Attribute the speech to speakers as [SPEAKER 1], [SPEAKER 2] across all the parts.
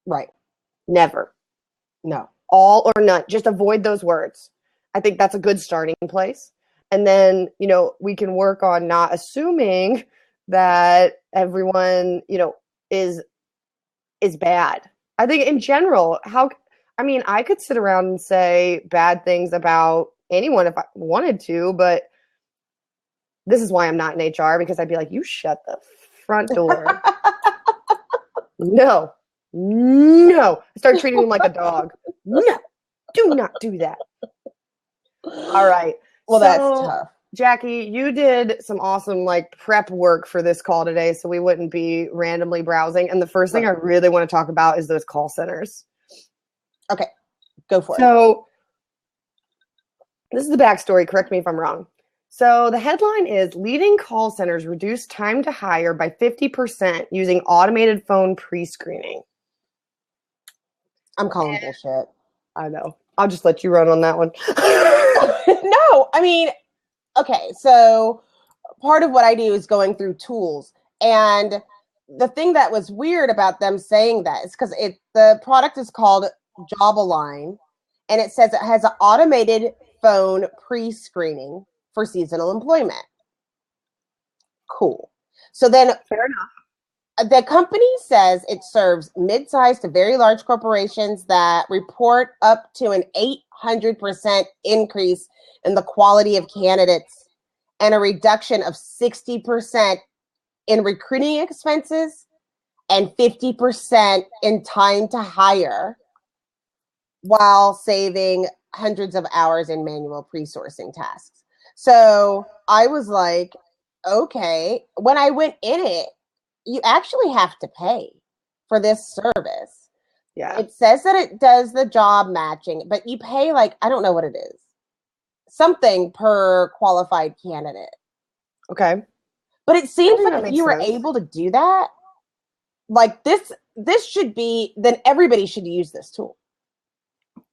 [SPEAKER 1] Right.
[SPEAKER 2] Never.
[SPEAKER 1] No.
[SPEAKER 2] All or none. Just avoid those words. I think that's a good starting place. And then, we can work on not assuming that everyone, is bad. I think in general, I could sit around and say bad things about anyone if I wanted to, but this is why I'm not in HR, because I'd be like, you shut the front door. No, no. I start treating them like a dog. No, do not do that. All right.
[SPEAKER 1] Well, that's tough.
[SPEAKER 2] Jackye, you did some awesome prep work for this call today, so we wouldn't be randomly browsing. And the first thing I really want to talk about is those call centers.
[SPEAKER 1] Okay, go for it.
[SPEAKER 2] So this is the backstory. Correct me if I'm wrong. So the headline is leading call centers reduce time to hire by 50% using automated phone pre-screening.
[SPEAKER 1] I'm calling bullshit.
[SPEAKER 2] I know. I'll just let you run on that one.
[SPEAKER 1] No, okay, so part of what I do is going through tools. And the thing that was weird about them saying that is because the product is called Job Align, and it says it has an automated phone pre-screening for seasonal employment. Cool. So then
[SPEAKER 2] fair enough.
[SPEAKER 1] The company says it serves mid-sized to very large corporations that report up to an 800% increase in the quality of candidates and a reduction of 60% in recruiting expenses and 50% in time to hire, while saving hundreds of hours in manual pre-sourcing tasks. So I was like, okay. When I went in it, you actually have to pay for this service.
[SPEAKER 2] Yeah.
[SPEAKER 1] It says that it does the job matching, but you pay I don't know what it is. Something per qualified candidate.
[SPEAKER 2] Okay.
[SPEAKER 1] But it seems like if you were able to do that, this should be, then everybody should use this tool.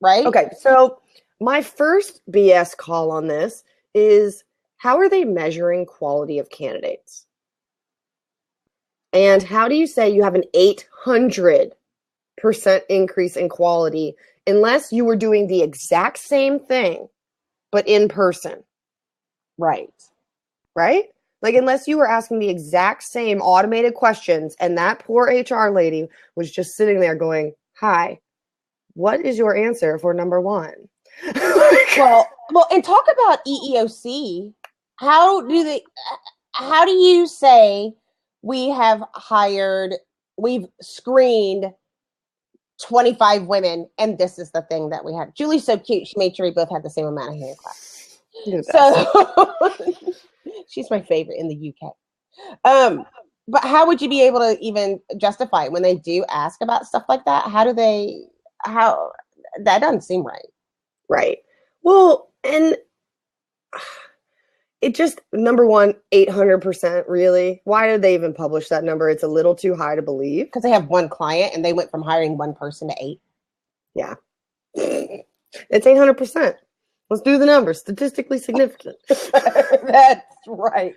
[SPEAKER 1] Right?
[SPEAKER 2] Okay. So my first BS call on this is, how are they measuring quality of candidates? And how do you say you have an 800% increase in quality unless you were doing the exact same thing, but in person?
[SPEAKER 1] Right.
[SPEAKER 2] Right? Unless you were asking the exact same automated questions and that poor HR lady was just sitting there going, hi, what is your answer for number one?
[SPEAKER 1] well, and talk about EEOC. How do you say we've screened 25 women, and this is the thing that we had? Julie's so cute. She made sure we both had the same amount of hair class. So she's my favorite in the UK. But how would you be able to even justify it when they do ask about stuff like that? That doesn't seem right.
[SPEAKER 2] Right. Well, and it just, number one, 800%, really? Why did they even publish that number? It's a little too high to believe.
[SPEAKER 1] Because they have one client and they went from hiring one person to 8.
[SPEAKER 2] Yeah. It's 800%. Let's do the numbers. Statistically significant.
[SPEAKER 1] That's right.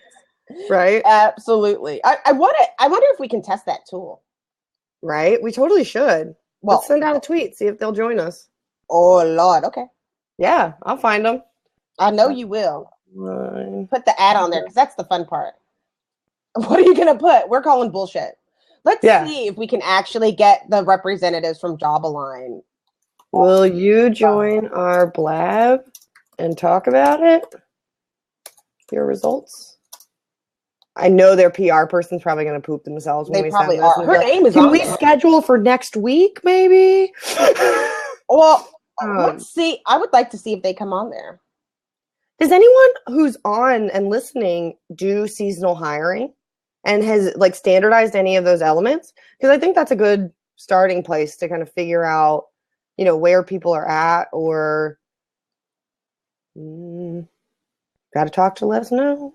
[SPEAKER 2] Right?
[SPEAKER 1] Absolutely. I wonder if we can test that tool.
[SPEAKER 2] Right? We totally should. Well, let's send out a tweet, see if they'll join us.
[SPEAKER 1] Oh, Lord. Okay.
[SPEAKER 2] Yeah, I'll find them.
[SPEAKER 1] I know you will. Put the ad on there, because that's the fun part. What are you going to put? We're calling bullshit. Let's see if we can actually get the representatives from Job Align.
[SPEAKER 2] Will you join our blab and talk about it? Your results? I know their PR person's probably going to poop themselves when we send this.
[SPEAKER 1] Her name is
[SPEAKER 2] on. Can we schedule for next week, maybe?
[SPEAKER 1] Well, let's see. I would like to see if they come on there.
[SPEAKER 2] Does anyone who's on and listening do seasonal hiring and has standardized any of those elements? Because I think that's a good starting place to kind of figure out, where people are at, or got to talk to let us know.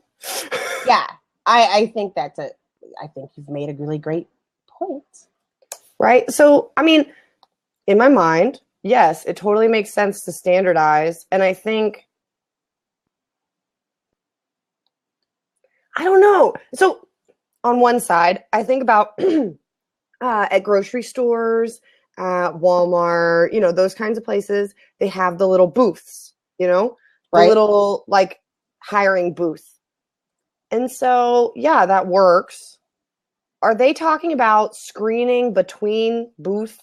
[SPEAKER 1] Yeah, I think I think you've made a really great point.
[SPEAKER 2] Right. So, in my mind, yes, it totally makes sense to standardize. And I think, I don't know. So on one side, I think about at grocery stores, at Walmart, those kinds of places, they have the little booths, the
[SPEAKER 1] Right.
[SPEAKER 2] little like hiring booth. And so, yeah, that works. Are they talking about screening between booth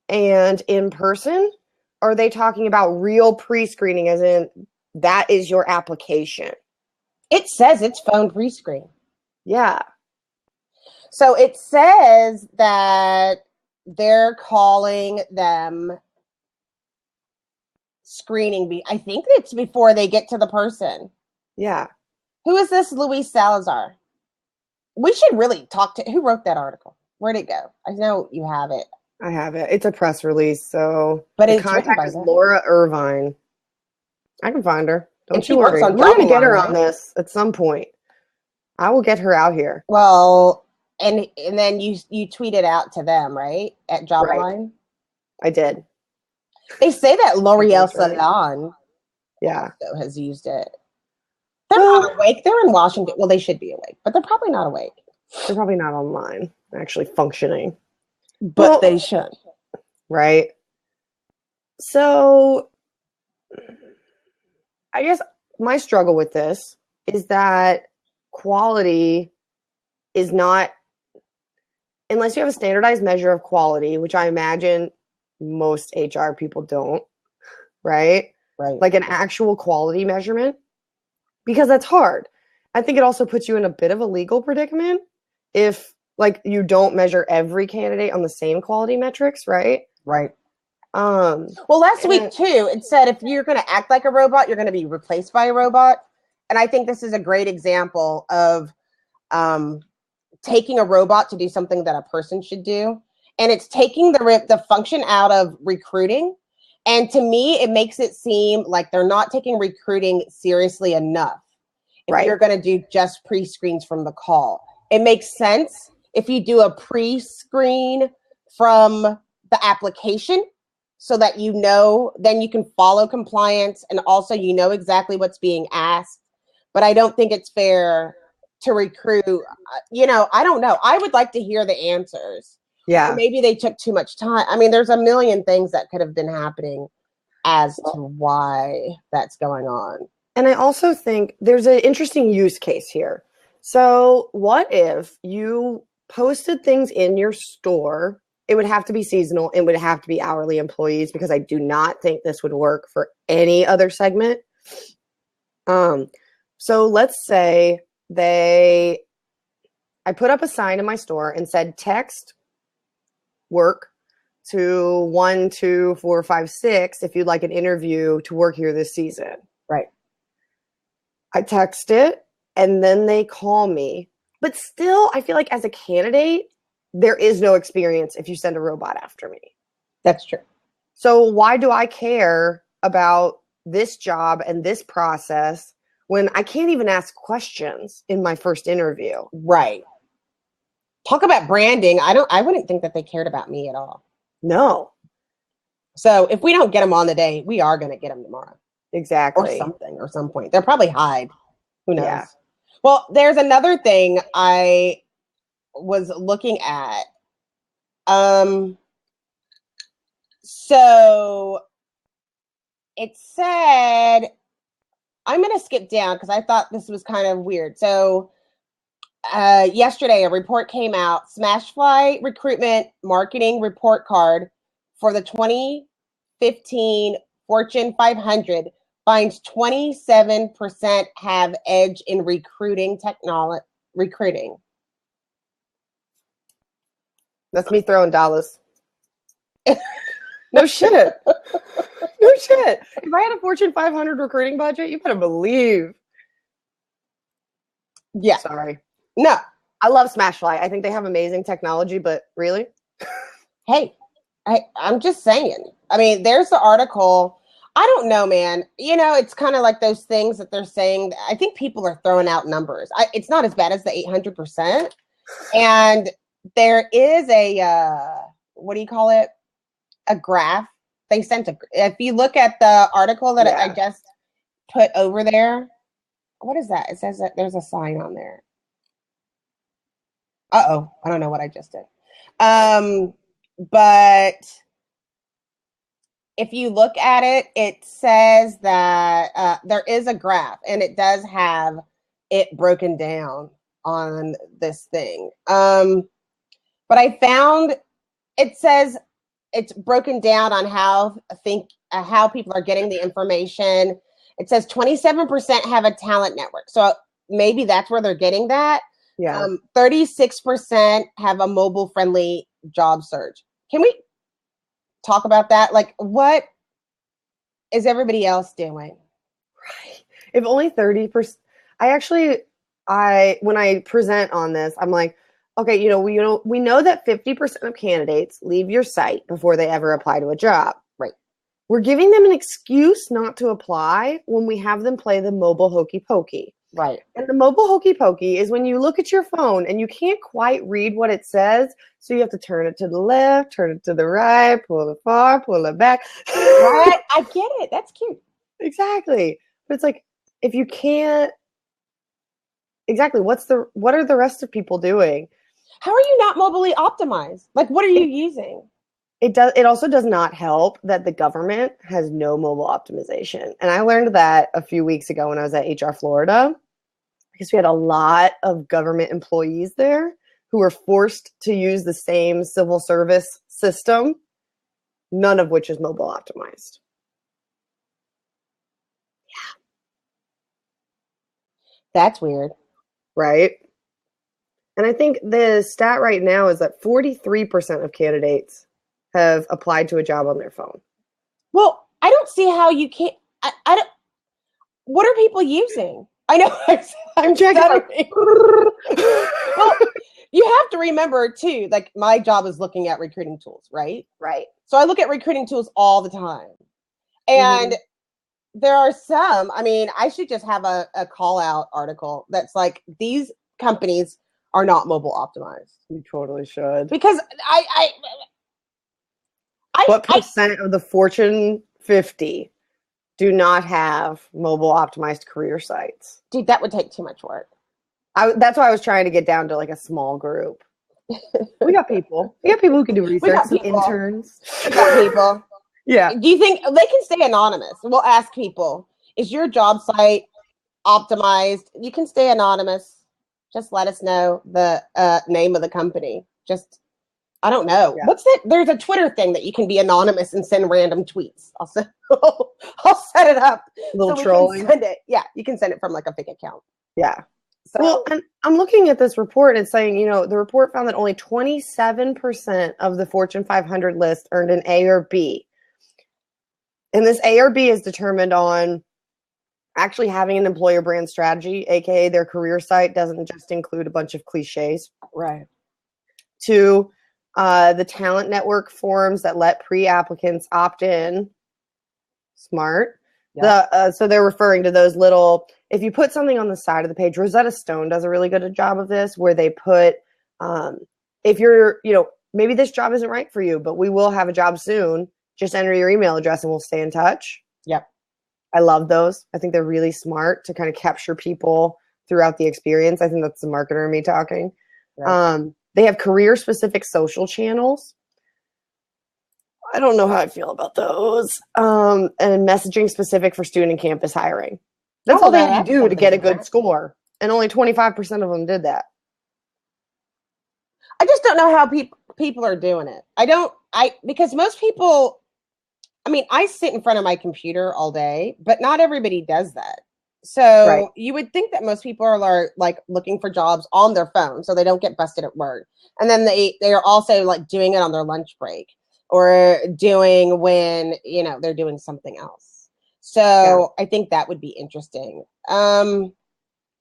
[SPEAKER 2] and in person? Or are they talking about real pre-screening, as in that is your application?
[SPEAKER 1] It says it's phone pre-screen.
[SPEAKER 2] Yeah.
[SPEAKER 1] So it says that they're calling them screening. I think it's before they get to the person.
[SPEAKER 2] Yeah.
[SPEAKER 1] Who is this Luis Salazar? We should really talk to who wrote that article. Where'd it go? I know you have it.
[SPEAKER 2] I have it. It's a press release, so
[SPEAKER 1] But
[SPEAKER 2] the
[SPEAKER 1] it's written
[SPEAKER 2] contact
[SPEAKER 1] by
[SPEAKER 2] is
[SPEAKER 1] them.
[SPEAKER 2] Laura Irvine. I can find her.
[SPEAKER 1] And
[SPEAKER 2] Don't
[SPEAKER 1] she
[SPEAKER 2] you
[SPEAKER 1] works
[SPEAKER 2] worry.
[SPEAKER 1] on
[SPEAKER 2] We're gonna get
[SPEAKER 1] Jobline,
[SPEAKER 2] her on
[SPEAKER 1] right?
[SPEAKER 2] this at some point. I will get her out here.
[SPEAKER 1] Well, and then you tweeted out to them, right? At
[SPEAKER 2] Right.
[SPEAKER 1] Jobline.
[SPEAKER 2] I did.
[SPEAKER 1] They say that L'Oreal
[SPEAKER 2] That's right.
[SPEAKER 1] Salon
[SPEAKER 2] Yeah.
[SPEAKER 1] also has used it. They're
[SPEAKER 2] Well,
[SPEAKER 1] not awake. They're in Washington. Well, they should be awake, but they're probably not awake.
[SPEAKER 2] they're probably not online, actually functioning.
[SPEAKER 1] But
[SPEAKER 2] Well,
[SPEAKER 1] they should.
[SPEAKER 2] right. So I guess my struggle with this is that quality is not, unless you have a standardized measure of quality, which I imagine most HR people don't, right?
[SPEAKER 1] Right.
[SPEAKER 2] Like an actual quality measurement, because that's hard. I think it also puts you in a bit of a legal predicament if like you don't measure every candidate on the same quality metrics, right?
[SPEAKER 1] Right.
[SPEAKER 2] Um,
[SPEAKER 1] Well, last week too, it said if you're going to act like a robot, you're going to be replaced by a robot. And I think this is a great example of taking a robot to do something that a person should do. And it's taking the function out of recruiting. And to me, it makes it seem like they're not taking recruiting seriously enough. If
[SPEAKER 2] right.
[SPEAKER 1] you're going to do just pre-screens from the call, it makes sense if you do a pre-screen from the application so that then you can follow compliance and also you know exactly what's being asked. But I don't think it's fair to recruit. I don't know. I would like to hear the answers.
[SPEAKER 2] Yeah.
[SPEAKER 1] Or maybe they took too much time. I mean, there's a million things that could have been happening as to why that's going on.
[SPEAKER 2] And I also think there's an interesting use case here. So, what if you posted things in your store? It would have to be seasonal. It would have to be hourly employees because I do not think this would work for any other segment. So let's say I put up a sign in my store and said, text work to 12456 if you'd like an interview to work here this season.
[SPEAKER 1] Right.
[SPEAKER 2] I text it and then they call me. But still, I feel like as a candidate, there is no experience if you send a robot after me.
[SPEAKER 1] That's true.
[SPEAKER 2] So why do I care about this job and this process when I can't even ask questions in my first interview?
[SPEAKER 1] Right. Talk about branding. I wouldn't think that they cared about me at all.
[SPEAKER 2] No.
[SPEAKER 1] So if we don't get them on the day, we are going to get them tomorrow.
[SPEAKER 2] Exactly.
[SPEAKER 1] Or something, or some point. They'll probably hide. Who knows?
[SPEAKER 2] Yeah.
[SPEAKER 1] Well, there's another thing I was looking at. So it said, I'm going to skip down because I thought this was kind of weird. So yesterday, a report came out, Smashfly Recruitment Marketing Report Card for the 2015 Fortune 500 finds 27% have edge in recruiting recruiting.
[SPEAKER 2] That's me throwing dollars. No shit. No shit. If I had a Fortune 500 recruiting budget, you better believe.
[SPEAKER 1] Yeah.
[SPEAKER 2] Sorry.
[SPEAKER 1] No.
[SPEAKER 2] I love Smashfly. I think they have amazing technology, but really?
[SPEAKER 1] Hey, I'm just saying. I mean, there's the article. I don't know, man. It's kind of like those things that they're saying. I think people are throwing out numbers. It's not as bad as the 800%. And there is a, what do you call it? A graph. They sent if you look at the article that I just put over there, what is that? It says that there's a sign on there. I don't know what I just did. but if you look at it, it says that there is a graph, and it does have it broken down on this thing. But I found it says it's broken down on how people are getting the information. It says 27% have a talent network, so maybe that's where they're getting that.
[SPEAKER 2] Yeah.
[SPEAKER 1] 36% have a mobile friendly job search. Can we talk about that? Like, what is everybody else doing?
[SPEAKER 2] Right. If only 30%. When I present on this, I'm like, okay, we know that 50% of candidates leave your site before they ever apply to a job.
[SPEAKER 1] Right.
[SPEAKER 2] We're giving them an excuse not to apply when we have them play the mobile hokey pokey.
[SPEAKER 1] Right.
[SPEAKER 2] And the mobile hokey pokey is when you look at your phone and you can't quite read what it says. So you have to turn it to the left, turn it to the right, pull it far, pull it back.
[SPEAKER 1] Right. I get it. That's cute.
[SPEAKER 2] Exactly. But it's like, if you can't, exactly, what are the rest of people doing?
[SPEAKER 1] How are you not mobilely optimized? Like, what are you using?
[SPEAKER 2] It also does not help that the government has no mobile optimization. And I learned that a few weeks ago when I was at HR Florida, because we had a lot of government employees there who were forced to use the same civil service system, none of which is mobile optimized.
[SPEAKER 1] Yeah. That's weird.
[SPEAKER 2] Right? And I think the stat right now is that 43% of candidates have applied to a job on their phone.
[SPEAKER 1] Well, I don't see how you can't. I don't. What are people using? I know I'm checking. Well, you have to remember too. Like, my job is looking at recruiting tools, right?
[SPEAKER 2] Right.
[SPEAKER 1] So I look at recruiting tools all the time, and there are some. I mean, I should just have a call out article that's like, these companies are not mobile optimized.
[SPEAKER 2] You totally should.
[SPEAKER 1] Because
[SPEAKER 2] what percent of the Fortune 50 do not have mobile optimized career sites?
[SPEAKER 1] Dude, that would take too much work.
[SPEAKER 2] That's why I was trying to get down to like a small group. We got people. We got people who can do research. Some interns.
[SPEAKER 1] We got people.
[SPEAKER 2] Yeah.
[SPEAKER 1] Do you think they can stay anonymous? We'll ask people, is your job site optimized? You can stay anonymous. Just let us know the name of the company. Just, I don't know. Yeah. What's that? There's a Twitter thing that you can be anonymous and send random tweets. I'll set it up.
[SPEAKER 2] A little trolling.
[SPEAKER 1] Send it. Yeah, you can send it from like a fake account.
[SPEAKER 2] Yeah. So, well, and I'm looking at this report. It's saying, the report found that only 27% of the Fortune 500 list earned an A or B. And this A or B is determined on actually having an employer brand strategy, aka their career site doesn't just include a bunch of cliches.
[SPEAKER 1] Right.
[SPEAKER 2] To the talent network forums that let pre-applicants opt in. Smart. Yep. So they're referring to those little, if you put something on the side of the page, Rosetta Stone does a really good job of this, where they put, if you're, maybe this job isn't right for you, but we will have a job soon. Just enter your email address and we'll stay in touch.
[SPEAKER 1] Yep.
[SPEAKER 2] I love those. I think they're really smart to kind of capture people throughout the experience. I think that's the marketer in me talking. Right. They have career-specific social channels. I don't know how I feel about those. And messaging specific for student and campus hiring. That's all they had to do to get a good score. And only 25% of them did that.
[SPEAKER 1] I just don't know how people are doing it. Because most people, I sit in front of my computer all day, but not everybody does that. So You would think that most people are like looking for jobs on their phone so they don't get busted at work. And then they are also like doing it on their lunch break or doing when, they're doing something else. So I think that would be interesting. On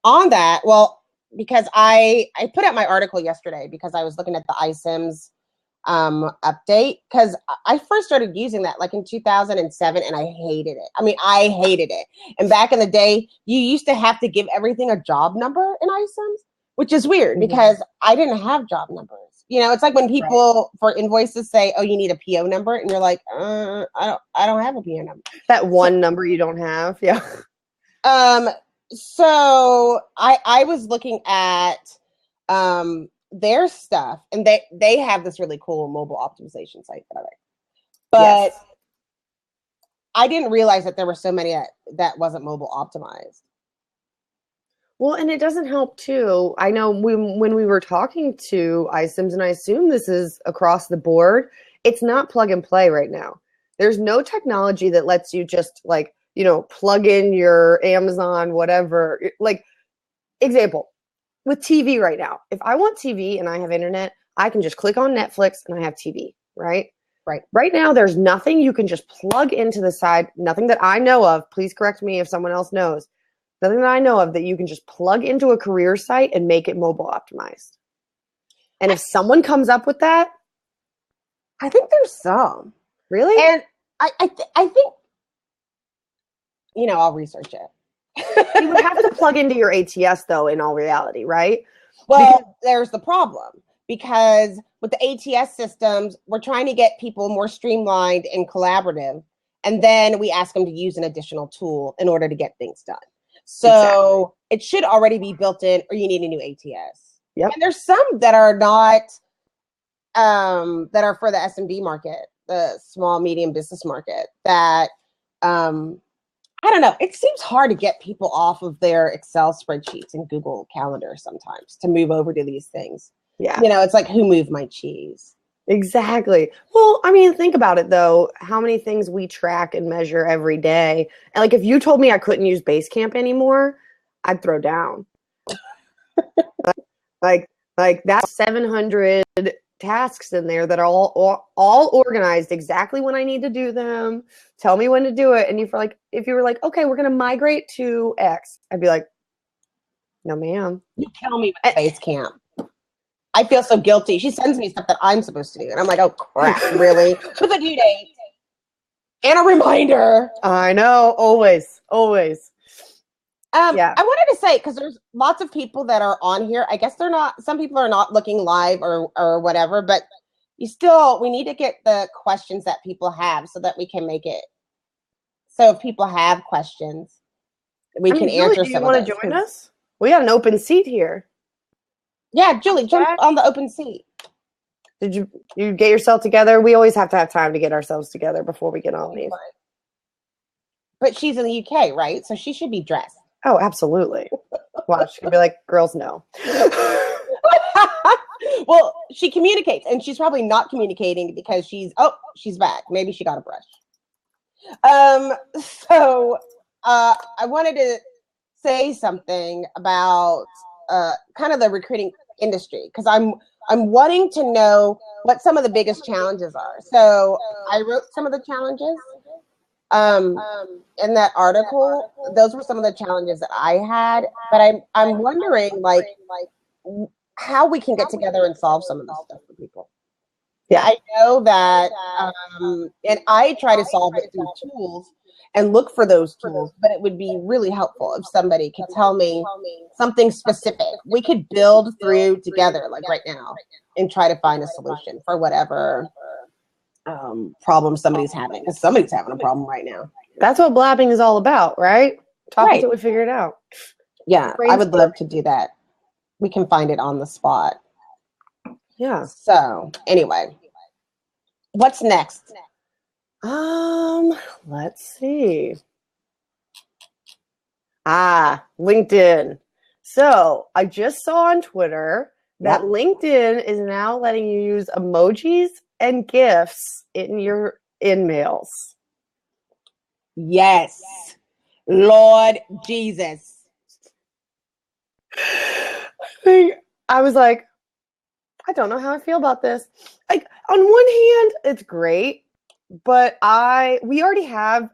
[SPEAKER 1] that, well, because I put out my article yesterday because I was looking at the iCIMS update, because I first started using that like in 2007 and I hated it. I hated it. And back in the day, you used to have to give everything a job number in iCIMS, which is weird because I didn't have job numbers. It's like when people for invoices say, "Oh, you need a PO number," and you're like, I don't have a PO number.
[SPEAKER 2] That one number you don't have, yeah.
[SPEAKER 1] So I was looking at their stuff, and they have this really cool mobile optimization site that I like. But yes. I didn't realize that there were so many that wasn't mobile optimized.
[SPEAKER 2] Well, and it doesn't help too. I know when we were talking to iSIMs, and I assume this is across the board, it's not plug and play right now. There's no technology that lets you just like, plug in your Amazon, whatever. Like, example, with TV right now, if I want TV and I have internet, I can just click on Netflix and I have TV, right?
[SPEAKER 1] Right.
[SPEAKER 2] Right now, there's nothing you can just plug into the side, nothing that I know of. Please correct me if someone else knows. Nothing that I know of that you can just plug into a career site and make it mobile optimized. And if someone comes up with that,
[SPEAKER 1] I think there's some.
[SPEAKER 2] Really?
[SPEAKER 1] And I think, I'll research it.
[SPEAKER 2] You would have to plug into your ATS though, in all reality, right?
[SPEAKER 1] Well, there's the problem, because with the ATS systems, we're trying to get people more streamlined and collaborative. And then we ask them to use an additional tool in order to get things done. So It should already be built in, or you need a new ATS.
[SPEAKER 2] Yep.
[SPEAKER 1] And there's some that are not, that are for the SMB market, the small, medium business market, that, I don't know. It seems hard to get people off of their Excel spreadsheets and Google Calendar sometimes to move over to these things.
[SPEAKER 2] Yeah.
[SPEAKER 1] It's like, who moved my cheese?
[SPEAKER 2] Exactly. Well, I mean, think about it though. How many things we track and measure every day. And like, if you told me I couldn't use Basecamp anymore, I'd throw down. like that's 700 tasks in there that are all organized exactly when I need to do them. Tell me when to do it. And if you were like, okay, we're going to migrate to X, I'd be like, no, ma'am.
[SPEAKER 1] You tell me with Basecamp. I feel so guilty. She sends me stuff that I'm supposed to do. And I'm like, oh, crap, really? With a due date and a reminder.
[SPEAKER 2] I know. Always.
[SPEAKER 1] Yeah. I wanted to say, because there's lots of people that are on here. I guess some people are not looking live or whatever, but we need to get the questions that people have so that we can make it. So if people have questions, we can answer some of them. Do you
[SPEAKER 2] want to join us? We got an open seat here.
[SPEAKER 1] Yeah, Julie, jump on the open seat.
[SPEAKER 2] Did you get yourself together? We always have to have time to get ourselves together before we get on these.
[SPEAKER 1] But she's in the UK, right? So she should be dressed.
[SPEAKER 2] Oh, absolutely. Watch. She could be like, girls, no.
[SPEAKER 1] Well, she communicates, and she's probably not communicating because she's back. Maybe she got a brush. So I wanted to say something about kind of the recruiting industry, because I'm wanting to know what some of the biggest challenges are. So I wrote some of the challenges in that article. Those were some of the challenges that I had, but I'm wondering like how we can get together and solve some of this stuff for people. Yeah, I know that, and I try to solve it through tools and look for those tools, but it would be really helpful if somebody could tell me something specific we could build through together, like right now, and try to find a solution for whatever problem somebody's having. Because somebody's having a problem right now.
[SPEAKER 2] That's what blabbing is all about, right? Talk until we figure it out.
[SPEAKER 1] Yeah, I would love to do that. We can find it on the spot.
[SPEAKER 2] Yeah.
[SPEAKER 1] So anyway, what's next?
[SPEAKER 2] Let's see. LinkedIn. So I just saw on Twitter that LinkedIn is now letting you use emojis and GIFs in your InMails.
[SPEAKER 1] Yes. Lord Jesus.
[SPEAKER 2] I was like, I don't know how I feel about this. Like, on one hand, it's great, but we already have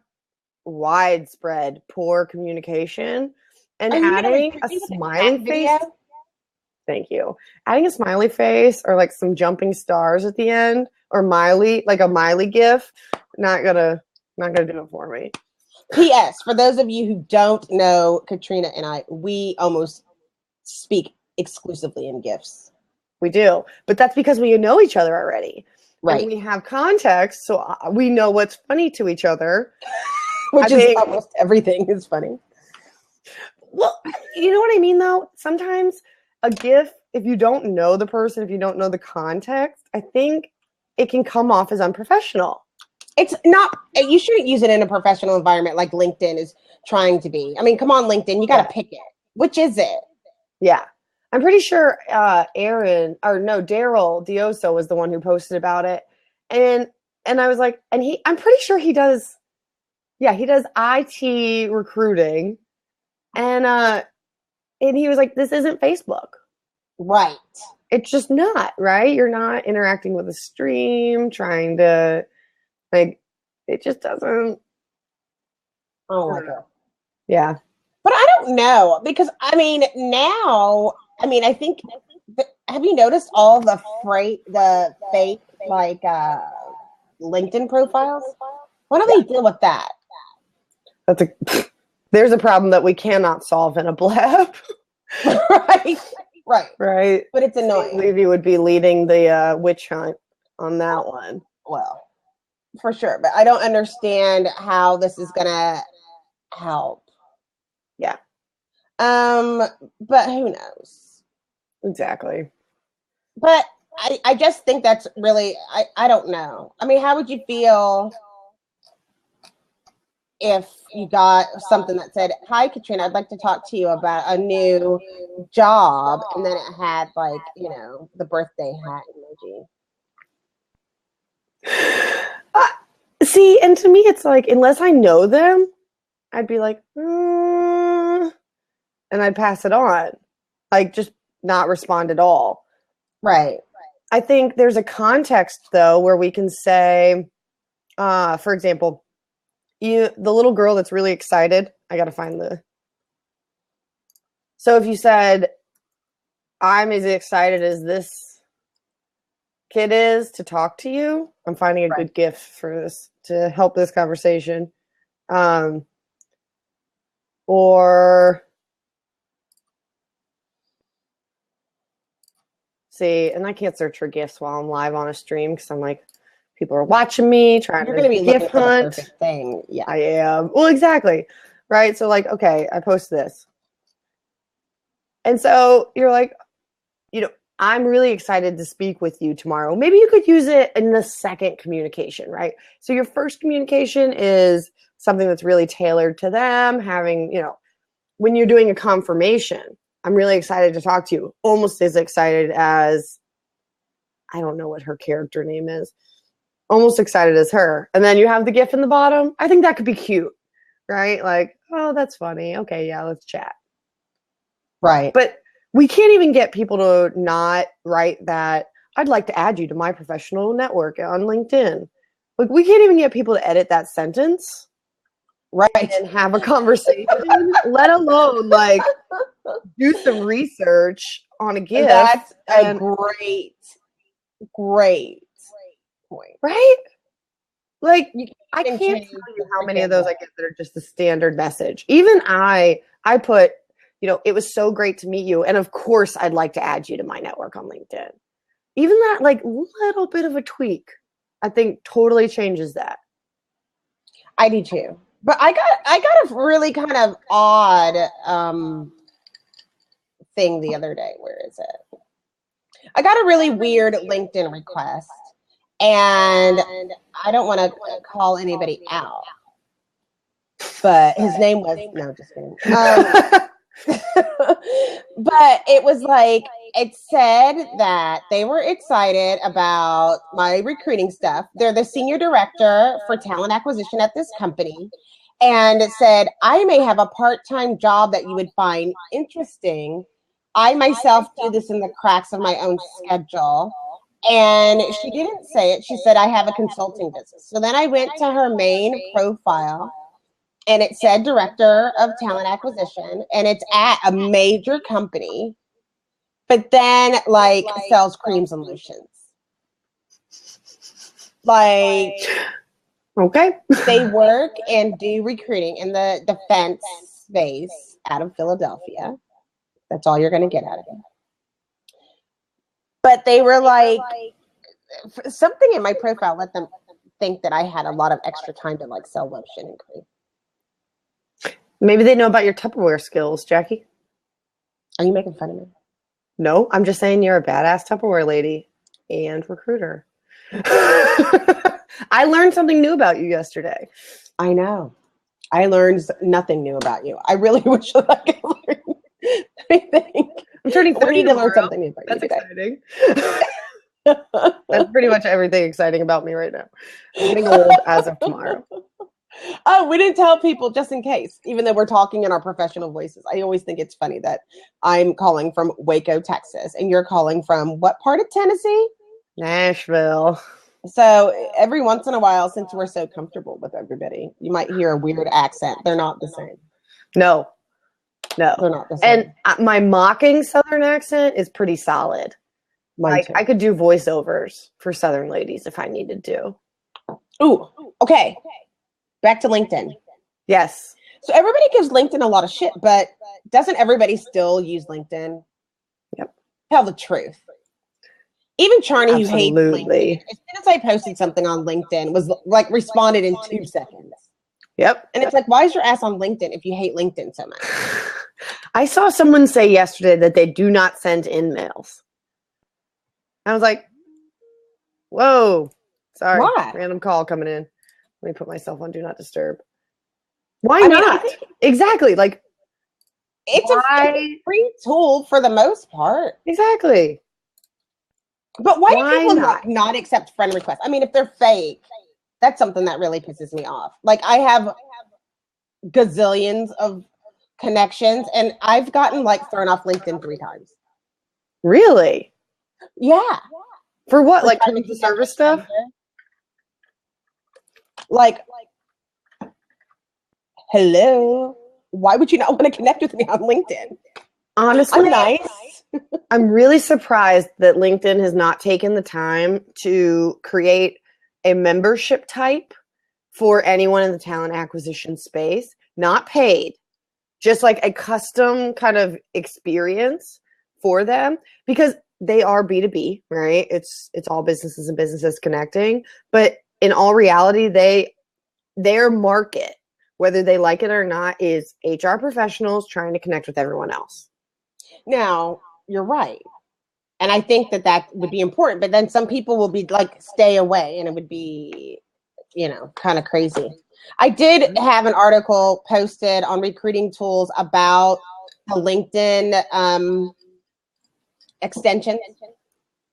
[SPEAKER 2] widespread poor communication, and adding a smiley face. Thank you. Adding a smiley face or like some jumping stars at the end, or like a Miley GIF, not gonna do it for me.
[SPEAKER 1] P.S. For those of you who don't know, Katrina and I, we almost speak exclusively in GIFs.
[SPEAKER 2] We do, but that's because we know each other already.
[SPEAKER 1] Right.
[SPEAKER 2] And we have context, so we know what's funny to each other.
[SPEAKER 1] Which is almost everything is funny.
[SPEAKER 2] Well, you know what I mean, though? Sometimes a GIF if you don't know the person, if you don't know the context, I think it can come off as unprofessional.
[SPEAKER 1] It's not, you shouldn't use it in a professional environment like LinkedIn is trying to be. I mean, come on, LinkedIn, you got to pick it. Which is it?
[SPEAKER 2] Yeah. I'm pretty sure Daryl Dioso was the one who posted about it. And I was like, I'm pretty sure he does IT recruiting. And he was like, this isn't Facebook.
[SPEAKER 1] Right.
[SPEAKER 2] It's just not, right? You're not interacting with a stream, trying to, like, it just doesn't.
[SPEAKER 1] Oh my God.
[SPEAKER 2] Yeah.
[SPEAKER 1] But I don't know, because I mean, now, I mean, I think, have you noticed all the fake, like, LinkedIn profiles? Why don't they deal with that?
[SPEAKER 2] There's a problem that we cannot solve in a blab.
[SPEAKER 1] Right. But it's annoying.
[SPEAKER 2] Levy would be leading the witch hunt on that one.
[SPEAKER 1] Well, for sure. But I don't understand how this is going to help.
[SPEAKER 2] Yeah.
[SPEAKER 1] But who knows?
[SPEAKER 2] Exactly.
[SPEAKER 1] But I just think that's really, I don't know. I mean, how would you feel if you got something that said, "Hi, Katrina, I'd like to talk to you about a new job," and then it had, like, the birthday hat emoji?
[SPEAKER 2] See, and to me, it's like, unless I know them, I'd be like, and I'd pass it on. Like, just not respond at all.
[SPEAKER 1] Right.
[SPEAKER 2] I think there's a context, though, where we can say, for example, the little girl that's really excited. I got to find the. So if you said, I'm as excited as this kid is to talk to you, I'm finding a good GIF for this to help this conversation. Or see, and I can't search for GIFs while I'm live on a stream because I'm like, people are watching me, trying
[SPEAKER 1] You're going to be
[SPEAKER 2] GIF
[SPEAKER 1] looking
[SPEAKER 2] hunt.
[SPEAKER 1] for the perfect thing. Yeah,
[SPEAKER 2] I am. Well, exactly. Right. So, like, okay, I post this. And so you're like, I'm really excited to speak with you tomorrow. Maybe you could use it in the second communication, right? So your first communication is something that's really tailored to them, having, when you're doing a confirmation, I'm really excited to talk to you, almost as excited as, I don't know what her character name is, almost excited as her. And then you have the GIF in the bottom. I think that could be cute, right? Like, oh, that's funny. Okay, yeah, let's chat.
[SPEAKER 1] Right.
[SPEAKER 2] But we can't even get people to not write that, I'd like to add you to my professional network on LinkedIn. Like, we can't even get people to edit that sentence.
[SPEAKER 1] Right.
[SPEAKER 2] And have a conversation, let alone, like, do some research on a GIF.
[SPEAKER 1] That's a great point.
[SPEAKER 2] Right? Like, I can't tell you how many of those I get that are just the standard message. Even I put, it was so great to meet you. And of course, I'd like to add you to my network on LinkedIn. Even that, like, little bit of a tweak, I think totally changes that.
[SPEAKER 1] I do too. But I got a really kind of odd thing the other day. Where is it? I got a really weird LinkedIn request, and I don't want to call anybody out, but his name was, no, just kidding. But it was like, it said that they were excited about my recruiting stuff. They're the senior director for talent acquisition at this company. And it said, I may have a part-time job that you would find interesting. I myself do this in the cracks of my own schedule. And she didn't say it. She said, I have a consulting business. So then I went to her main profile, and it said director of talent acquisition, and it's at a major company, but then, like, sells creams and lotions. Like,
[SPEAKER 2] okay,
[SPEAKER 1] they work and do recruiting in the defense space out of Philadelphia. That's all you're going to get out of it. But they were like, something in my profile let them think that I had a lot of extra time to, like, sell lotion and cream.
[SPEAKER 2] Maybe they know about your Tupperware skills, Jackye.
[SPEAKER 1] Are you making fun of me?
[SPEAKER 2] No, I'm just saying you're a badass Tupperware lady and recruiter. I learned something new about you yesterday.
[SPEAKER 1] I know. I learned nothing new about you. I really wish that I could learn anything.
[SPEAKER 2] I'm turning 30
[SPEAKER 1] We need to
[SPEAKER 2] tomorrow.
[SPEAKER 1] learn something new about
[SPEAKER 2] That's
[SPEAKER 1] you today.
[SPEAKER 2] exciting. That's pretty much everything exciting about me right now. I'm getting old as of tomorrow.
[SPEAKER 1] Oh, we didn't tell people just in case, even though we're talking in our professional voices. I always think it's funny that I'm calling from Waco, Texas, and you're calling from what part of Tennessee?
[SPEAKER 2] Nashville.
[SPEAKER 1] So every once in a while, since we're so comfortable with everybody, you might hear a weird accent. They're not the same.
[SPEAKER 2] No.
[SPEAKER 1] They're not the same.
[SPEAKER 2] And my mocking Southern accent is pretty solid.
[SPEAKER 1] Mine too.
[SPEAKER 2] I could do voiceovers for Southern ladies if I needed to.
[SPEAKER 1] Ooh, okay. Back to LinkedIn.
[SPEAKER 2] Yes.
[SPEAKER 1] So everybody gives LinkedIn a lot of shit, but doesn't everybody still use LinkedIn?
[SPEAKER 2] Yep.
[SPEAKER 1] Tell the truth. Even Charney, who hates
[SPEAKER 2] Absolutely.
[SPEAKER 1] LinkedIn, as soon as I posted something on LinkedIn, was like responded in 2 seconds.
[SPEAKER 2] Yep.
[SPEAKER 1] And it's like, why is your ass on LinkedIn if you hate LinkedIn so much?
[SPEAKER 2] I saw someone say yesterday that they do not send in mails. I was like, whoa. Sorry.
[SPEAKER 1] Why?
[SPEAKER 2] Random call coming in. Let me put myself on Do Not Disturb. Why not? Exactly. Like,
[SPEAKER 1] it's a free tool for the most part.
[SPEAKER 2] Exactly.
[SPEAKER 1] But why do people not accept friend requests? I mean, if they're fake, that's something that really pisses me off. Like, I have gazillions of connections, and I've gotten like thrown off LinkedIn 3 times.
[SPEAKER 2] Really?
[SPEAKER 1] Yeah.
[SPEAKER 2] For what? Like community service stuff?
[SPEAKER 1] Like, hello. Why would you not want to connect with me on LinkedIn?
[SPEAKER 2] Honestly,
[SPEAKER 1] I'm nice.
[SPEAKER 2] I'm really surprised that LinkedIn has not taken the time to create a membership type for anyone in the talent acquisition space, not paid, just like a custom kind of experience for them, because they are B2B, right? It's all businesses and businesses connecting, but in all reality, their market, whether they like it or not, is HR professionals trying to connect with everyone else.
[SPEAKER 1] Now, you're right. And I think that would be important, but then some people will be like, stay away, and it would be, kind of crazy. I did have an article posted on Recruiting Tools about the LinkedIn extension.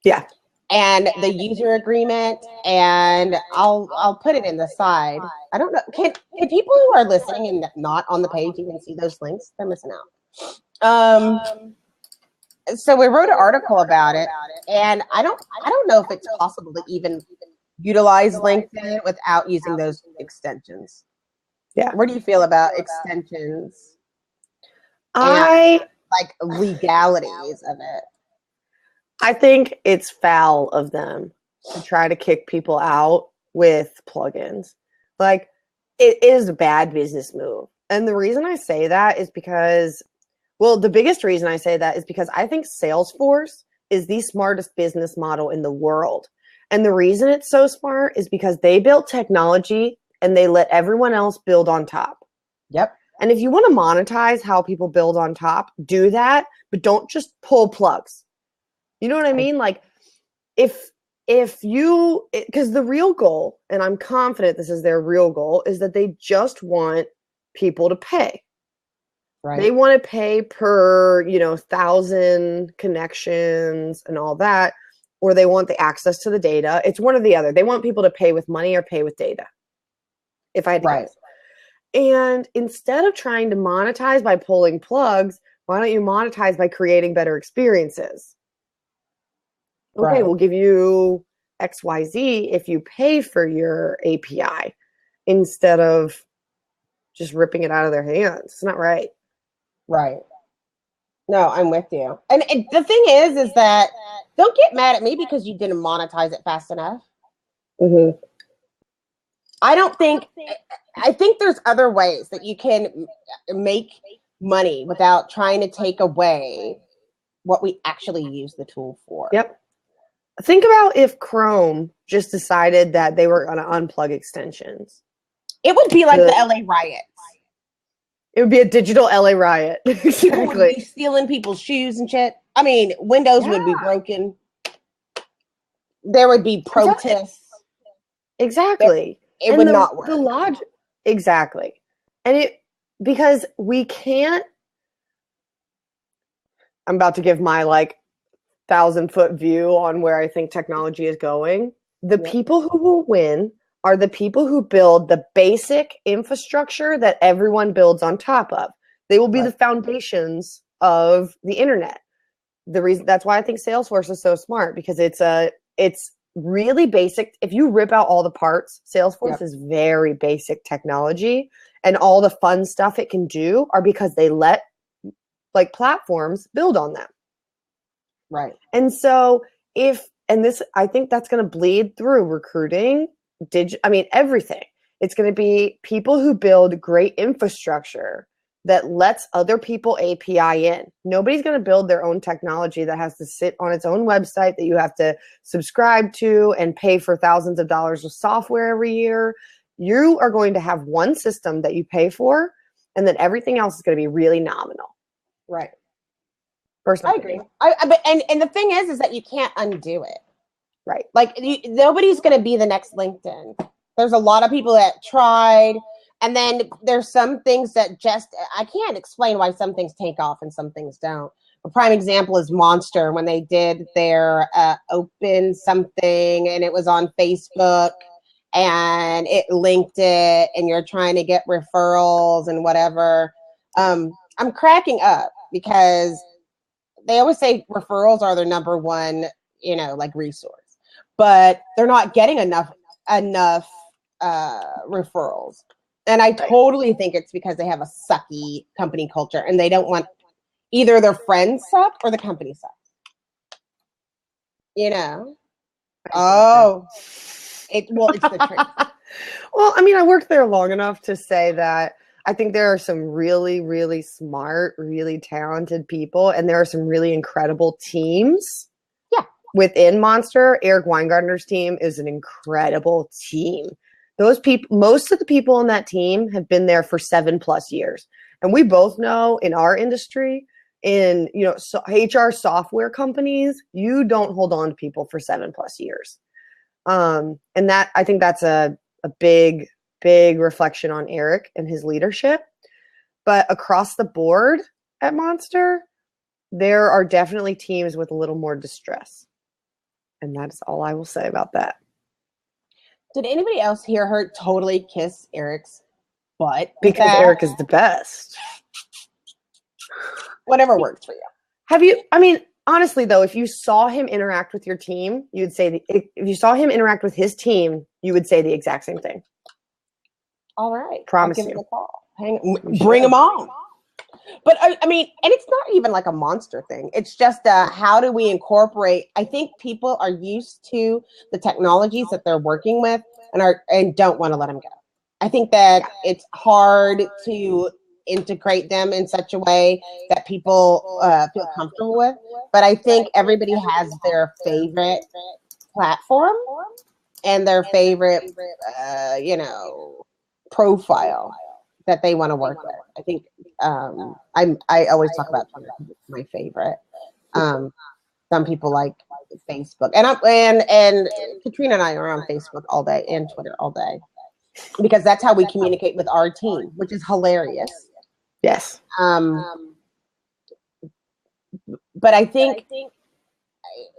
[SPEAKER 2] Yeah.
[SPEAKER 1] And the user agreement, and I'll put it in the side. I don't know. Can people who are listening and not on the page even see those links? They're missing out. So we wrote an article about it, and I don't know if it's possible to even utilize LinkedIn without using those extensions.
[SPEAKER 2] Yeah.
[SPEAKER 1] What do you feel about extensions?
[SPEAKER 2] And
[SPEAKER 1] like legalities of it.
[SPEAKER 2] I think it's foul of them to try to kick people out with plugins. Like, it is a bad business move. And the reason I say that is because, well, the biggest reason I say that is because I think Salesforce is the smartest business model in the world. And the reason it's so smart is because they built technology and they let everyone else build on top.
[SPEAKER 1] Yep.
[SPEAKER 2] And if you want to monetize how people build on top, do that, but don't just pull plugs. You know what I mean? Like, if you, because the real goal, and I'm confident this is their real goal, is that they just want people to pay. Right. They want to pay per, 1,000 connections and all that, or they want the access to the data. It's one or the other. They want people to pay with money or pay with data. If I had to guess. And instead of trying to monetize by pulling plugs, why don't you monetize by creating better experiences? Okay, we'll give you XYZ if you pay for your API instead of just ripping it out of their hands. It's not right.
[SPEAKER 1] Right. No, I'm with you. And the thing is that don't get mad at me because you didn't monetize it fast enough.
[SPEAKER 2] Mm-hmm.
[SPEAKER 1] I think there's other ways that you can make money without trying to take away what we actually use the tool for.
[SPEAKER 2] Yep. Think about if Chrome just decided that they were going to unplug extensions.
[SPEAKER 1] It would be like the LA riots.
[SPEAKER 2] It would be a digital LA riot.
[SPEAKER 1] People would
[SPEAKER 2] Exactly.
[SPEAKER 1] be stealing people's shoes and shit. I mean, windows
[SPEAKER 2] Yeah.
[SPEAKER 1] would be broken. There would be protests.
[SPEAKER 2] Exactly.
[SPEAKER 1] It
[SPEAKER 2] And
[SPEAKER 1] would not work.
[SPEAKER 2] the logic, exactly. And because we can't, I'm about to give my like 1,000-foot view on where I think technology is going. The people who will win are the people who build the basic infrastructure that everyone builds on top of. They will be the foundations of the internet. The reason that's why I think Salesforce is so smart, because it's really basic. If you rip out all the parts, Salesforce is very basic technology, and all the fun stuff it can do are because they let like platforms build on them.
[SPEAKER 1] Right.
[SPEAKER 2] And so I think that's going to bleed through recruiting, everything. It's going to be people who build great infrastructure that lets other people API in. Nobody's going to build their own technology that has to sit on its own website that you have to subscribe to and pay for thousands of dollars of software every year. You are going to have one system that you pay for, and then everything else is going to be really nominal.
[SPEAKER 1] Right.
[SPEAKER 2] Personal
[SPEAKER 1] I agree. And the thing is that you can't undo it.
[SPEAKER 2] Right.
[SPEAKER 1] Like nobody's going to be the next LinkedIn. There's a lot of people that tried, and then there's some things that just I can't explain why some things take off and some things don't. A prime example is Monster when they did their open something, and it was on Facebook, and it linked it, and you're trying to get referrals and whatever. I'm cracking up because they always say referrals are their number one, like resource, but they're not getting enough referrals. And I totally think it's because they have a sucky company culture and they don't want either their friends suck or the company sucks. It's the truth.
[SPEAKER 2] Well, I mean, I worked there long enough to say that I think there are some really, really smart, really talented people, and there are some really incredible teams.
[SPEAKER 1] Yeah.
[SPEAKER 2] Within Monster, Eric Weingartner's team is an incredible team. Those people, most of the people on that team have been there for 7+ years. And we both know in our industry, in HR software companies, you don't hold on to people for 7+ years. And that I think that's a big reflection on Eric and his leadership. But across the board at Monster, there are definitely teams with a little more distress. And that's all I will say about that.
[SPEAKER 1] Did anybody else hear her totally kiss Eric's butt?
[SPEAKER 2] Because Eric is the best.
[SPEAKER 1] Whatever works for you.
[SPEAKER 2] Honestly, though, if you saw him interact with your team, you'd say if you saw him interact with his team, you would say the exact same thing.
[SPEAKER 1] All right.
[SPEAKER 2] Promise
[SPEAKER 1] I'll give
[SPEAKER 2] you.
[SPEAKER 1] it a call. Bring them on. But and it's not even like a Monster thing. It's just how do we incorporate? I think people are used to the technologies that they're working with and don't want to let them go. I think that it's hard to integrate them in such a way that people feel comfortable with. But I think everybody has their favorite platform and their favorite, profile that they want to work with. I think I always talk about Twitter because it's my favorite. Some people like Facebook, and Katrina and I are on Facebook all day and Twitter all day because that's how we communicate with our team, which is hilarious.
[SPEAKER 2] Yes.
[SPEAKER 1] But I think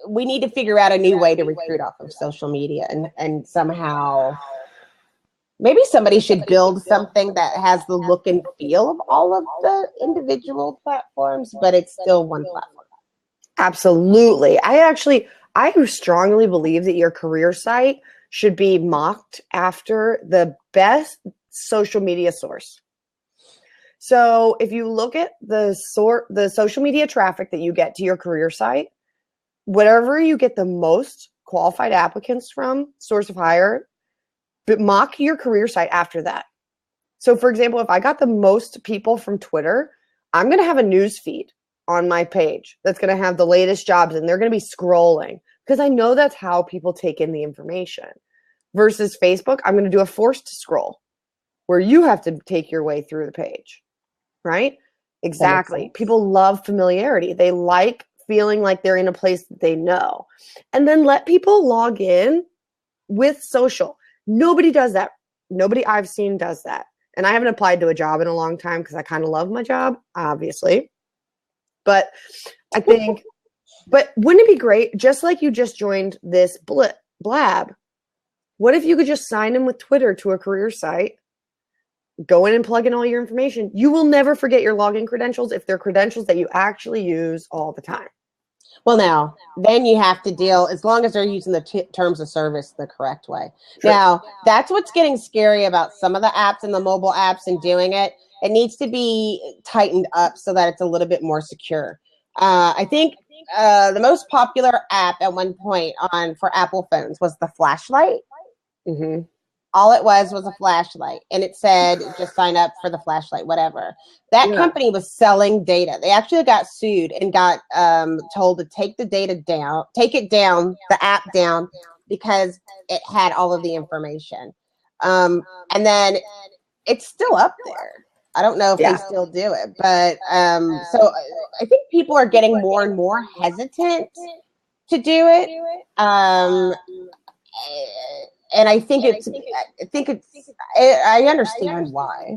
[SPEAKER 1] we need to figure out a new way to recruit off of social media and somehow maybe somebody should build something that has the look and feel of all of the individual platforms, but it's still one platform.
[SPEAKER 2] Absolutely. I strongly believe that your career site should be mocked after the best social media source. So if you look at the social media traffic that you get to your career site, whatever you get the most qualified applicants from, source of hire, but mock your career site after that. So for example, if I got the most people from Twitter, I'm going to have a news feed on my page that's going to have the latest jobs, and they're going to be scrolling because I know that's how people take in the information. Versus Facebook, I'm going to do a forced scroll where you have to take your way through the page. right? Exactly. People love familiarity. They like feeling like they're in a place that they know. And then let people log in with social. Nobody does that. Nobody I've seen does that. And I haven't applied to a job in a long time because I kind of love my job, obviously. But I think, but wouldn't it be great, just like you just joined this blab, what if you could just sign in with Twitter to a career site, go in and plug in all your information? You will never forget your login credentials if they're credentials that you actually use all the time.
[SPEAKER 1] Well, now, then you have to deal, as long as they're using the terms of service the correct way.
[SPEAKER 2] True.
[SPEAKER 1] Now, that's what's getting scary about some of the apps and the mobile apps and doing it. It needs to be tightened up so that it's a little bit more secure. I think the most popular app at one point for Apple phones was the flashlight.
[SPEAKER 2] Mm-hmm.
[SPEAKER 1] All it was a flashlight, and it said just sign up for the flashlight, whatever. That company was selling data. They actually got sued and got told to take the data down, the app down, because it had all of the information. And then it's still up there. I don't know if they still do it, but so I think people are getting more and more hesitant to do it. And I understand why.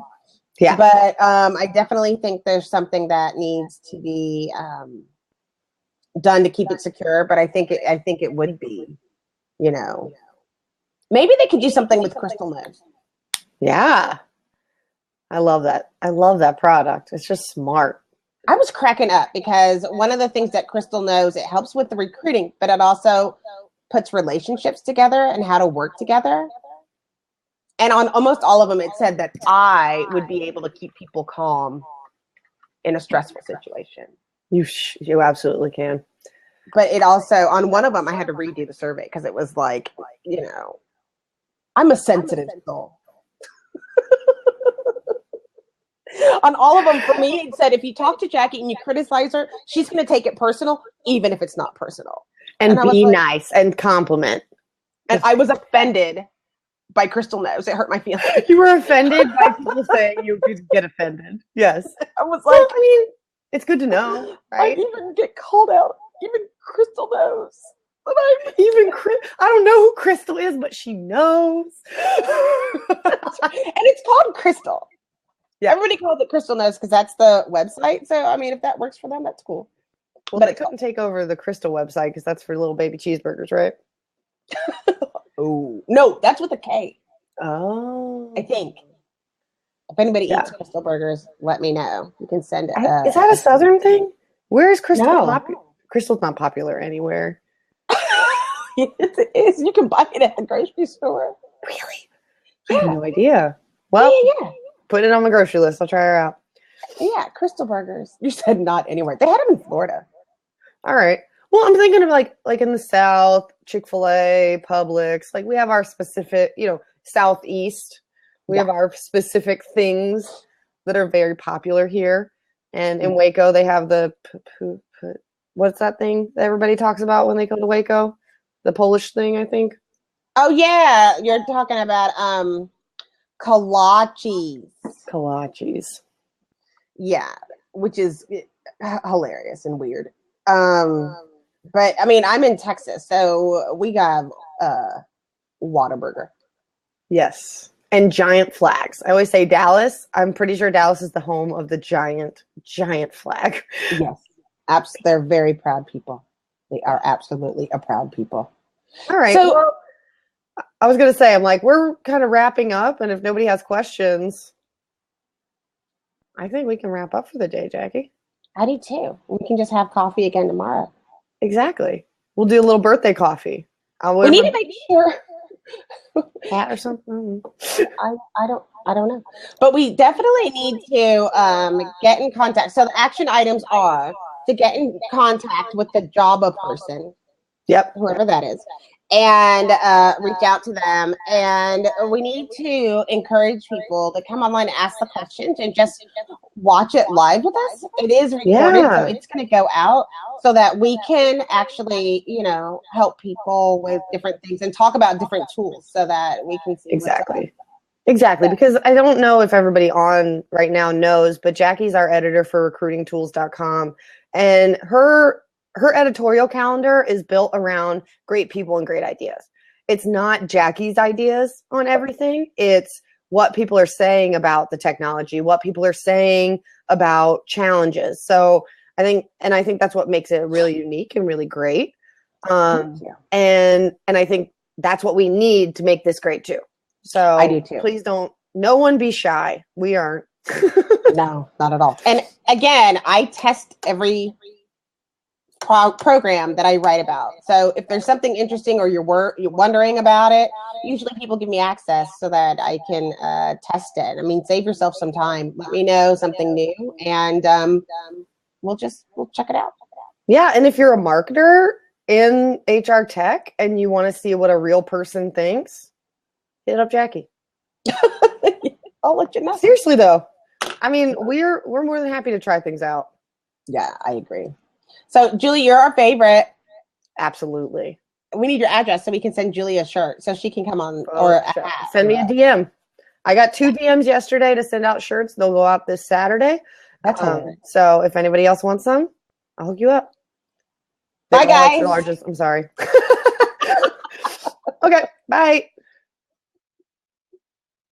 [SPEAKER 1] Yeah. But I definitely think there's something that needs to be done to keep it secure. But I think it would be, maybe they could do something with Crystal Nose.
[SPEAKER 2] Yeah. I love that. I love that product. It's just smart.
[SPEAKER 1] I was cracking up because one of the things that Crystal knows, it helps with the recruiting, but it also puts relationships together and how to work together. And on almost all of them, it said that I would be able to keep people calm in a stressful situation.
[SPEAKER 2] You absolutely can.
[SPEAKER 1] But it also, on one of them, I had to redo the survey because it was like, I'm a sensitive soul. On all of them, for me, it said if you talk to Jackye and you criticize her, she's going to take it personal, even if it's not personal.
[SPEAKER 2] And be nice and compliment.
[SPEAKER 1] And I was offended by Crystal Nose. It hurt my feelings.
[SPEAKER 2] You were offended by people saying you could get offended. Yes.
[SPEAKER 1] I was like,
[SPEAKER 2] I mean, it's good to know, right?
[SPEAKER 1] I even get called out. Even Crystal knows.
[SPEAKER 2] I don't know who Crystal is, but she knows.
[SPEAKER 1] And it's called Crystal. Yeah. Everybody calls it Crystal Nose because that's the website. So, I mean, if that works for them, that's cool.
[SPEAKER 2] Well, but it couldn't take over the Crystal website because that's for little baby cheeseburgers, right?
[SPEAKER 1] Oh, no, that's with a K.
[SPEAKER 2] Oh.
[SPEAKER 1] I think. If anybody eats Crystal burgers, let me know. You can send it.
[SPEAKER 2] Is that a Southern thing? Where is Crystal popular? Crystal's not popular anywhere.
[SPEAKER 1] Yes, it is. You can buy it at the grocery store.
[SPEAKER 2] Really? Yeah. I have no idea. Well, yeah. Put it on my grocery list. I'll try her out.
[SPEAKER 1] Yeah, Crystal burgers. You said not anywhere. They had them in Florida.
[SPEAKER 2] All right. Well, I'm thinking of like in the South, Chick-fil-A, Publix. Like we have our specific, Southeast. We have our specific things that are very popular here. And in Waco, they have the what's that thing that everybody talks about when they go to Waco? The Polish thing, I think.
[SPEAKER 1] Oh yeah, you're talking about kolaches.
[SPEAKER 2] Kolaches.
[SPEAKER 1] Yeah, which is hilarious and weird. But I mean, I'm in Texas, so we got Whataburger.
[SPEAKER 2] Yes. And giant flags. I always say Dallas. I'm pretty sure Dallas is the home of the giant flag.
[SPEAKER 1] Yes. They're very proud people. They are absolutely a proud people.
[SPEAKER 2] All right. So well, I was going to say, I'm like, we're kind of wrapping up. And if nobody has questions, I think we can wrap up for the day, Jackye.
[SPEAKER 1] I do too. We can just have coffee again tomorrow.
[SPEAKER 2] Exactly. We'll do a little birthday coffee.
[SPEAKER 1] We need to make sure.
[SPEAKER 2] Hat or something.
[SPEAKER 1] I don't know. But we definitely need to get in contact. So the action items are to get in contact with the Java person.
[SPEAKER 2] Yep.
[SPEAKER 1] Whoever that is. And reach out to them. And we need to encourage people to come online and ask the questions and just watch it live with us. It is recorded, so it's going to go out so that we can actually, help people with different things and talk about different tools so that we can see
[SPEAKER 2] exactly. Exactly, because I don't know if everybody on right now knows, but Jackie's our editor for recruitingtools.com, and her editorial calendar is built around great people and great ideas. It's not Jackie's ideas on everything. It's what people are saying about the technology, what people are saying about challenges. So I think that's what makes it really unique and really great. And I think that's what we need to make this great too. So
[SPEAKER 1] I do too.
[SPEAKER 2] Please no one be shy. We aren't.
[SPEAKER 1] No, not at all. And again, I test every program that I write about. So if there's something interesting or you're wondering about it, usually people give me access so that I can test it. I mean, save yourself some time. Let me know something new, and we'll check it out.
[SPEAKER 2] Yeah, and if you're a marketer in HR tech and you want to see what a real person thinks, hit up Jackye.
[SPEAKER 1] I'll let you know.
[SPEAKER 2] Seriously though, I mean, we're more than happy to try things out.
[SPEAKER 1] Yeah, I agree. So, Julie, you're our favorite.
[SPEAKER 2] Absolutely.
[SPEAKER 1] We need your address so we can send Julie a shirt so she can come on or a hat.
[SPEAKER 2] Send me a DM. I got 2 DMs yesterday to send out shirts. They'll go out this Saturday.
[SPEAKER 1] That's hilarious.
[SPEAKER 2] So if anybody else wants some, I'll hook you up.
[SPEAKER 1] Bye, guys.
[SPEAKER 2] I'm sorry. Okay, bye.